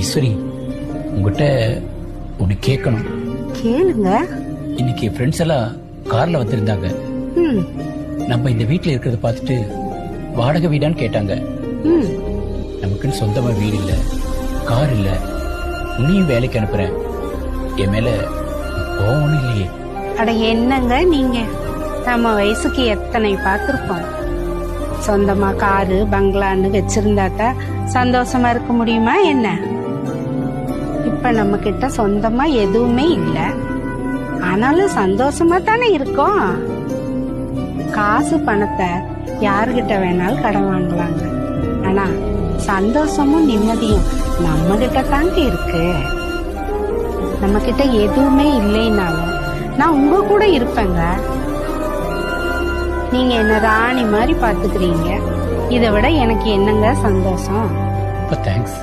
ஈஸ்வரி, உங்ககிட்ட ஒன்னு கேட்கணும். கேளுங்க. இன்னைக்கு ஃப்ரெண்ட்ஸ் எல்லாம் கார்ல வந்திருந்தாங்க. நம்ம இந்த வீட்டுல இருக்கிறத பார்த்துட்டு வாடகை வீடான்னு கேட்டாங்க. நமக்குன்னு சொந்தமா வீடு இல்ல, கார் இல்ல, உன்னையும் வேலைக்கு அனுப்புறேன். என் மேல கோவம் இல்லையே? அட என்னங்க நீங்க, நம்ம வயசுக்கு எத்தனை பார்த்திருப்போம். சொந்தமா காரு பங்களான்னு வச்சிருந்தாதான் சந்தோஷமா இருக்க முடியுமா என்ன? இப்ப நம்ம கிட்ட சொந்தமா எதுவுமே இல்ல, ஆனாலும் சந்தோஷமா தானே இருக்கோம். காசு பணத்தை யாருகிட்ட வேணாலும் கடன் வாங்கலாங்க, ஆனா சந்தோஷமும் நிம்மதியும் நம்ம கிட்ட தாங்க இருக்கு. நம்ம கிட்ட எதுவுமே இல்லைனாலும் நான் உங்க கூட இருப்பேங்க. நீங்க என்ன ராணி மாதிரி பாத்துக்கிறீங்க. இதை விட எனக்கு என்னங்க சந்தோஷம்? தேங்க்ஸ்.